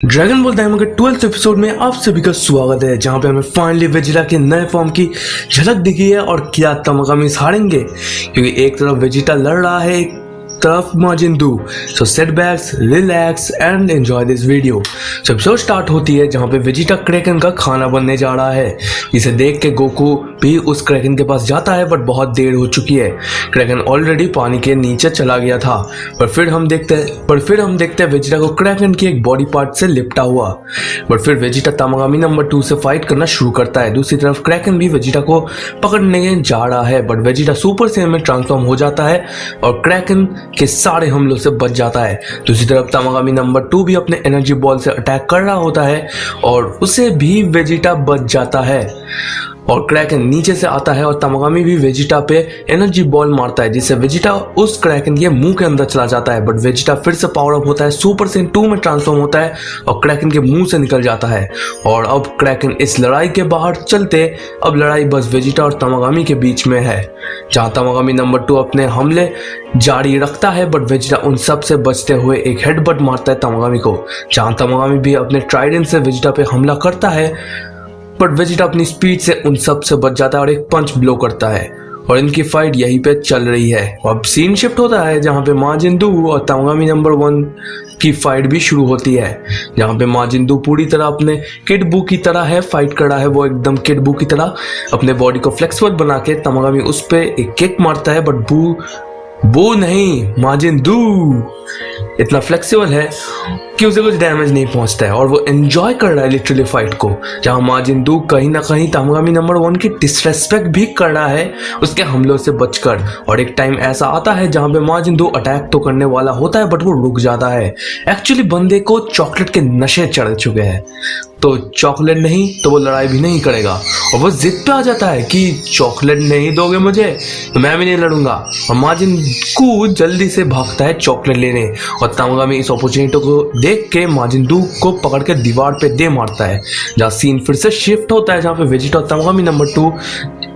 Dragon ball diamond के 12th episode में आप सभी का स्वागत है, जहां पे हमें फाइनली वेजिटा के नए फॉर्म की झलक दिखी है। और क्या तमागामी हारेंगे, क्योंकि एक तरफ वेजिटा लड़ रहा है, एक तरफ Majin Buu. So sit back, relax and enjoy this video. जब एपिसोड स्टार्ट होती है जहां पे वेजिटा क्रैकन का खाना बनने जा रहा है, जिसे देख के गोकू भी उस क्रैकन के पास जाता है, बट बहुत देर हो चुकी है। क्रैकन ऑलरेडी पानी के नीचे चला गया था। पर फिर हम देखते हैं वेजिटा को क्रैकन की एक बॉडी पार्ट से लिपटा हुआ। बट फिर वेजिटा तमागामी नंबर 2 से फाइट करना शुरू करता है। दूसरी तरफ क्रैकन भी वेजिटा को पकड़ने जा रहा है, बट वेजिटा सुपर सैयन में ट्रांसफॉर्म हो जाता है और क्रैकन के सारे हमलों से बच जाता है। दूसरी तरफ तमागामी नंबर 2 भी अपने एनर्जी बॉल से अटैक कर रहा होता है और उसे भी वेजिटा बच जाता है। और क्रैकन नीचे से आता है और तमागामी भी वेजिटा पे एनर्जी बॉल मारता है, जिससे वेजिटा उस क्रैकन के मुंह के अंदर चला जाता है। बट वेजिटा फिर से पावर अप होता है, सुपर सैयन 2 में ट्रांसफॉर्म होता है और क्रैकन के मुंह से निकल जाता है। और अब क्रैकन इस लड़ाई के बाहर चलते, अब लड़ाई बस वेजिटा और तमागामी के बीच में है, जहां तमागामी नंबर 2 अपने हमले जारी रखता है। बट वेजिटा उन सब से बचते हुए एक हेडबट मारता है तमागामी को, जहां तमागामी भी अपने ट्राइडेंट से वेजिटा पे हमला करता है। बट वेजिटा अपनी स्पीड से उन सब से बच जाता है और एक पंच ब्लो करता है। और इनकी फाइट यहीं पे चल रही है। अब सीन शिफ्ट होता है जहां पे माजिन बू और तमागामी नंबर 1 की फाइट भी शुरू होती है, जहां पे माजिन बू पूरी तरह अपने किड बू की तरह है, फाइट कर रहा है वो एकदम किड बू की तरह, अपने बॉडी को फ्लेक्सिबल बना के तमागामी उस पे एक किक मारता है। बट बू नहीं, माजिन बू इतना फ्लेक्सिबल है कि उसे कुछ डैमेज नहीं पहुंचता है और वो एंजॉय कर रहा है लिटरली फाइट को, जहां माजिन बू कहीं ना कहीं तमागामी नंबर 1 की डिसरेस्पेक्ट भी कर रहा है उसके हमलों से बचकर। और एक टाइम ऐसा आता है जहां पे माजिन बू अटैक तो करने वाला होता है, बट वो रुक जाता है। एक्चुअली बंदे को चॉकलेट के नशे चढ़ चुके हैं, तो चॉकलेट नहीं तो वो लड़ाई भी नहीं करेगा। और वो जिद पे आ जाता है कि चॉकलेट नहीं दोगे मुझे तो मैं भी नहीं लड़ूंगा। और माजिन बू जल्दी से भागता है चॉकलेट लेने, और तमागामी इस अपॉर्चुनिटी को देख के माजिन बू को पकड़ के दीवार पे दे मारता है। जहाँ सीन फिर से शिफ्ट होता है, जहाँ पे वेजिटा और तमागामी नंबर 2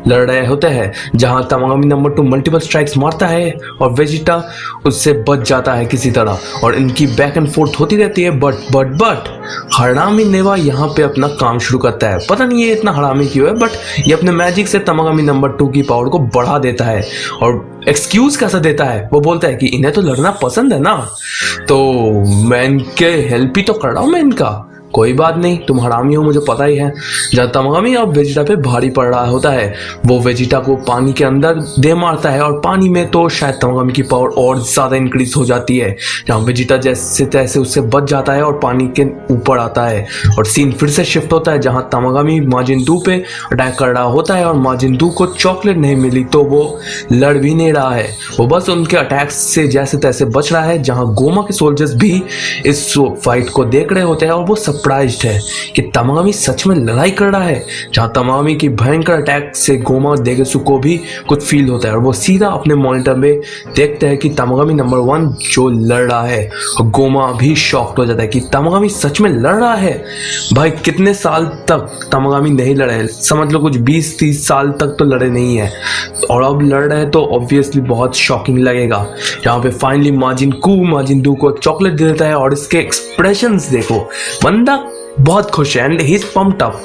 लड़ रहे होते हैं, जहां तमागामी नंबर 2 मल्टीपल स्ट्राइक्स मारता है और वेजिटा उससे बच जाता है किसी तरह। और इनकी बैक एंड फोर्थ होती रहती है। बट हरामी नेवा यहाँ पे अपना काम शुरू करता है। पता नहीं ये इतना हरामी क्यों है, बट ये अपने मैजिक से तमागामी नंबर 2 की पावर को बढ़ा देता है। और एक्सक्यूज कैसा देता है, वो बोलता है कि इन्हें तो लड़ना पसंद है ना, तो मैं इनके हेल्प ही तो कर रहा हूँ मैं इनका, कोई बात नहीं, तुम हरामी हो मुझे पता ही है। जब तमागामी अब वेजिटा पे भारी पड़ रहा होता है, वो वेजिटा को पानी के अंदर दे मारता है और पानी में तो शायद तमागामी की पावर और ज्यादा इंक्रीज हो जाती है, जहाँ वेजिटा जैसे तैसे उससे बच जाता है और पानी के ऊपर आता है। और सीन फिर से शिफ्ट होता है जहाँ तमागामी माजिन बू पे अटैक कर रहा होता है और माजिन बू को चॉकलेट नहीं मिली तो वो लड़ भी नहीं रहा है, वो बस उनके अटैक से जैसे तैसे बच रहा है। जहाँ गोमा के सोल्जर्स भी इस फाइट को देख रहे होते हैं और वो सरप्राइज्ड है कि तमागामी सच में लड़ाई कर रहा है। जहां तमागामी की भयंकर अटैक से गोमा देगेसु को भी कुछ फील होता है और वो सीधा अपने मॉनिटर में देखते हैं कि तमागामी नंबर 1 जो लड़ रहा है। और गोमा भी शॉक्ड हो जाता है कि तमागामी सच में लड़ रहा है। भाई कितने साल तक तमागामी नहीं लड़े, समझ लो कुछ 20-30 साल तक तो लड़े नहीं है, और अब लड़ रहे हैं तो ऑब्वियसली बहुत शॉकिंग लगेगा। जहाँ पे फाइनली माजिन बू को चॉकलेट दे देता है और इसके एक्सप्रेशंस देखो, बंदा बहुत खुश है and he is pumped up.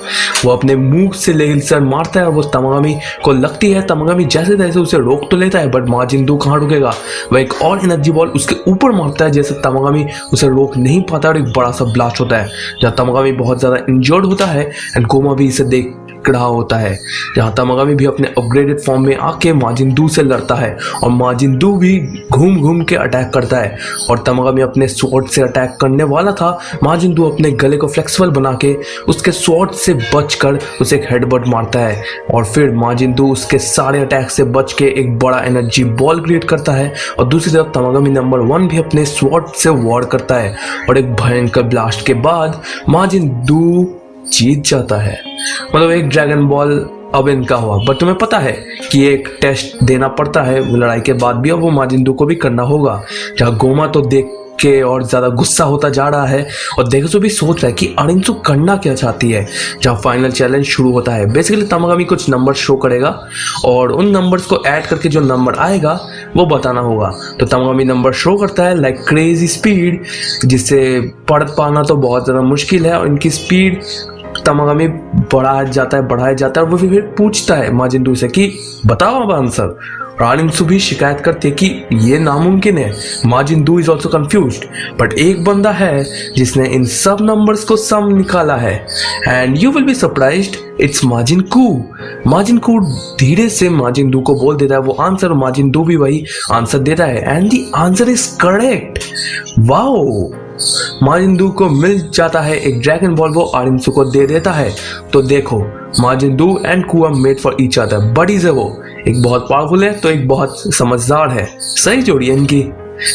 वो अपने मुंह से लेजर मारता है और वो तमागामी को लगती है, तमागामी जैसे तैसे उसे रोक तो लेता है, बट माजिन बू कहाँ रुकेगा, वह एक और एनर्जी बॉल उसके ऊपर मारता है, जैसे तमागामी उसे रोक नहीं पाता और एक बड़ा सा ब्लास्ट होता है, जहाँ तमागामी बहुत ज्यादा इंजर्ड होता है एंड गोमा भी इसे देख रहा होता है। जहां तमागामी भी अपने अपग्रेडेड फॉर्म में आके माजिन बू से लड़ता है और माजिन बू भी घूम के अटैक करता है। और तमागामी अपने स्वॉर्ड से अटैक करने वाला था, माजिन बू अपने गले को फ्लेक्सिबल बना के उसके स्वॉर्ड से बचकर उसे एक हेडबट मारता है। और फिर माजिन बू उसके सारे अटैक से बच के एक बड़ा एनर्जी बॉल क्रिएट करता है और दूसरी तरफ तमागामी नंबर 1 भी अपने स्वॉर्ड से वॉर करता है और एक भयंकर ब्लास्ट के बाद माजिन बू जीत जाता है। मतलब एक ड्रैगन बॉल अब इनका हुआ। बट तुम्हें पता है कि एक टेस्ट देना पड़ता है लड़ाई के बाद भी, और वो माजिन बू को भी करना होगा। जहाँ गोमा तो देख के और ज्यादा गुस्सा होता जा रहा है और देगेसु भी सोच रहा है कि अरिंसु करना क्या चाहती है। जहाँ फाइनल चैलेंज शुरू होता है, बेसिकली तमागामी कुछ नंबर शो करेगा और उन नंबर्स को ऐड करके जो नंबर आएगा वो बताना होगा। तो तमागामी नंबर शो करता है लाइक क्रेजी स्पीड, जिससे पढ़ पाना तो बहुत ज़्यादा मुश्किल है। और इनकी स्पीड तमागामी बढ़ाया जाता है और वो फिर पूछता है माजिन से कि बताओ अब आंसर। रानिंसु भी शिकायत करती है कि ये नामुमकिन है। माजिन इज ऑल्सो कंफ्यूज्ड, बट एक बंदा है जिसने इन सब नंबर्स को सम निकाला है, and you will be surprised, it's Majin Kuu धीरे से माजिन को बोल देता है वो आंसर। माजिन भी वही आंसर देता है and the answer is correct. Wow, Majin को मिल जाता है एक ड्रैगन बॉल, वो आरिंसु को दे देता है। तो देखो, Majin and Kuu are made for each other. Buddies है वो, एक बहुत पावरफुल है तो एक बहुत समझदार है। सही जोड़ी है इनकी।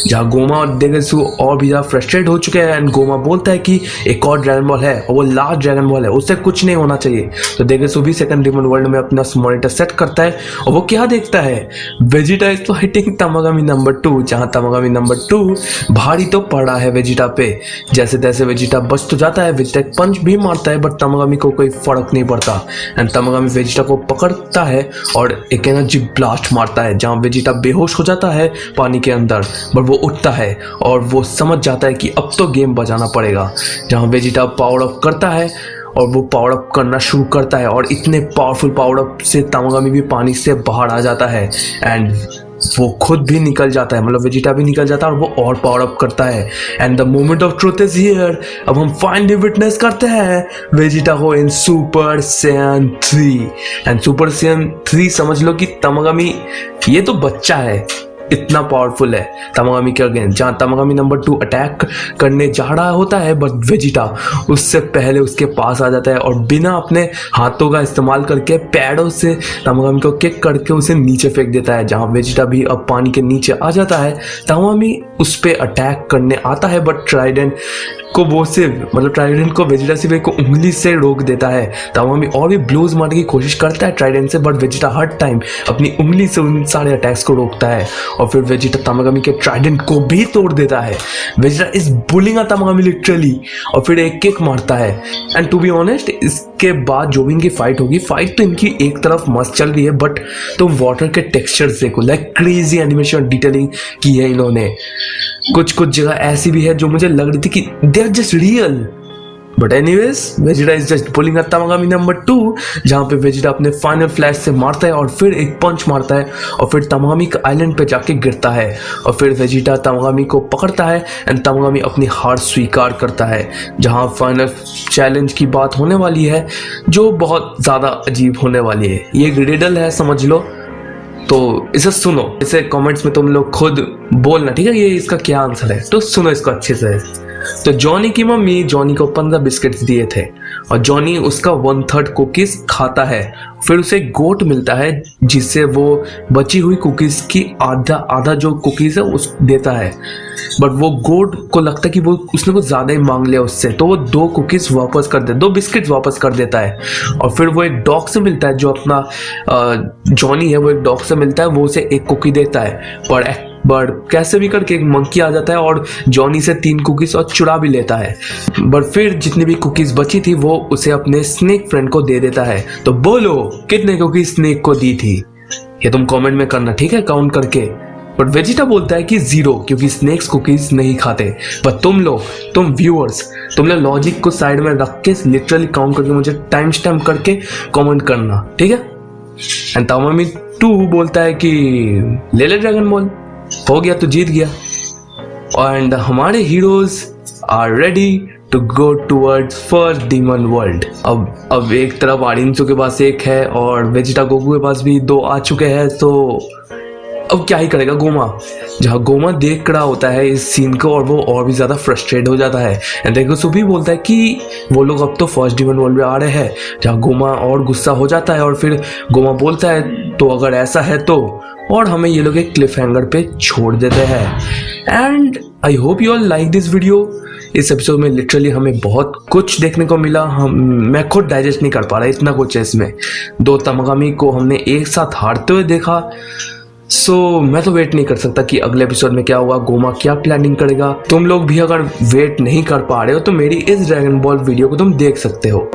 जहाँ गोमा और देगेसु और भी ज़्यादा फ्रस्ट्रेट हो चुके हैं एंड गोमा बोलता है कि एक और ड्रैगन बॉल है और वो लास्ट ड्रैगन बॉल है, उससे कुछ नहीं होना चाहिए। तो देगेसु भी सेकंड डिमन वर्ल्ड में अपना मॉनिटर सेट करता है और वो क्या देखता है, वेजिटा इज फाइटिंग तमागामी नंबर 2, जहाँ तमागामी नंबर 2 भारी तो पड़ा है वेजिटा पे। जैसे तैसे वेजिटा बच तो जाता है, वेजिटा एक पंच भी मारता है बट तमागामी को कोई फर्क नहीं पड़ता एंड तमागामी वेजिटा को पकड़ता है और एक एनर्जी ब्लास्ट मारता है, जहाँ वेजिटा बेहोश हो जाता है पानी के अंदर। बट वो उठता है और वो समझ जाता है कि अब तो गेम बचाना पड़ेगा। जहाँ वेजिटा पावर अप करता है और वो पावर अप करना शुरू करता है और इतने पावरफुल पावर अप से तमागामी भी पानी से बाहर आ जाता है एंड वो खुद भी निकल जाता है, मतलब वेजिटा भी निकल जाता है और वो और पावर अप करता है। And the moment of truth is here. अब हम फाइनली विटनेस करते हैं वेजिटा को in super Saiyan 3 and super Saiyan 3 समझ लो कि तमागामी ये तो बच्चा है, इतना पावरफुल है तमागामी के अगेंस्ट। जहाँ तमागामी नंबर 2 अटैक करने जा रहा होता है बट वेजिटा उससे पहले उसके पास आ जाता है और बिना अपने हाथों का इस्तेमाल करके पैरों से तमागामी को किक करके उसे नीचे फेंक देता है। जहाँ वेजिटा भी अब पानी के नीचे आ जाता है, तमागामी उस पर अटैक करने आता है बट ट्राइडेंट को वो सिर्फ मतलब ट्राइडेंट को वेजिटा सिर्फ एक उंगली से रोक देता है। तमागामी और भी ब्लोज मारने की कोशिश करता है ट्राइडेंट से बट वेजिटा हर टाइम अपनी उंगली से उन सारे अटैक्स को रोकता है और फिर वेजिटा तमागामी के ट्राइडेंट को भी तोड़ देता है। वेजिटा इज बुलिंग तमागामी लिटरली और फिर एक किक मारता है एंड टू बी ऑनेस्ट इसके बाद जो भी इनकी फाइट होगी, फाइट तो इनकी एक तरफ मस्त चल रही है बट तुम वाटर के टेक्सचर्स देखो, लाइक क्रेजी एनिमेशन डिटेलिंग की है इन्होंने। कुछ जगह ऐसी भी है जो मुझे लग रही थी कि they are just real, but anyways Vegeta is just pulling Tamagami number 2, जहाँ पे वेजिटा अपने फाइनल फ्लैश से मारता है और फिर एक पंच मारता है और फिर तमागामी के आइलैंड पे जाके गिरता है और फिर वेजिटा तमागामी को पकड़ता है एंड तमागामी अपनी हार स्वीकार करता है। जहाँ फाइनल चैलेंज की बात होने वाली है जो बहुत ज़्यादा अजीब होने वाली है। ये एक रिडल है समझ लो, तो इसे सुनो, इसे कमेंट्स में तुम लोग खुद बोलना, ठीक है, ये इसका क्या आंसर है, तो सुनो इसको अच्छे से। तो जॉनी की मम्मी जॉनी को 15 बिस्किट्स दिए थे और जॉनी उसका 1/3 कुकीज खाता है। फिर उसे गोट मिलता है जिससे वो बची हुई कुकीज की आधा जो कुकीज है उस देता है, बट वो गोट को लगता है कि वो उसने कुछ ज्यादा ही मांग लिया उससे, तो वो 2 कुकीज वापस कर दे 2 बिस्किट्स वापस कर देता है। और फिर वो एक डॉग से मिलता है, जो अपना जॉनी है वो एक डॉग से मिलता है, वो उसे 1 कुकी देता है बट कैसे भी करके एक मंकी आ जाता है और जॉनी से 3 कुकीज और चुरा भी लेता है। बट फिर जितनी भी कुकीज बची थी वो उसे अपने स्नेक फ्रेंड को दे देता है। तो बोलो कितने कुकीज स्नेक को दी थी, ये तुम कमेंट में करना, ठीक है, काउंट करके। बट वेजिटा बोलता है कि 0 क्योंकि स्नेक्स कुकीज नहीं खाते। पर तुम व्यूअर्स, तुम लोग लॉजिक को साइड में रख के लिटरली काउंट करके मुझे टाइम स्टैम्प करके कमेंट करना, ठीक है। एंड तमागामी 2 बोलता है कि ले ड्रैगन बॉल, हो गया तो जीत गया। एंड हमारे heroes are ready to go towards first demon world. अब एक तरफ आरिंसु के पास 1 है और वेजिटा गोकू के पास भी 2 आ चुके हैं, तो अब क्या ही करेगा गोमा। जहाँ गोमा देख रहा होता है इस सीन को और वो और भी ज़्यादा फ्रस्ट्रेट हो जाता है। एंड देगेसु भी बोलता है कि वो लोग अब तो फर्स्ट डीमन वर्ल्ड में आ रहे हैं, जहाँ गोमा और गुस्सा हो जाता है और फिर गोमा बोलता है तो अगर ऐसा है तो, और हमें ये लोग एक क्लिफ हैंगर पे छोड़ देते हैं। And I hope you all like this video. इस एपिसोड में लिटरली हमें बहुत कुछ देखने को मिला, मैं खुद डाइजेस्ट नहीं कर पा रहा, इतना कुछ है इसमें। 2 तमागामी को हमने एक साथ हारते हुए देखा, सो मैं तो वेट नहीं कर सकता कि अगले एपिसोड में क्या होगा, गोमा क्या प्लानिंग करेगा। तुम लोग भी अगर वेट नहीं कर पा रहे हो तो मेरी इस ड्रैगन बॉल वीडियो को तुम देख सकते हो।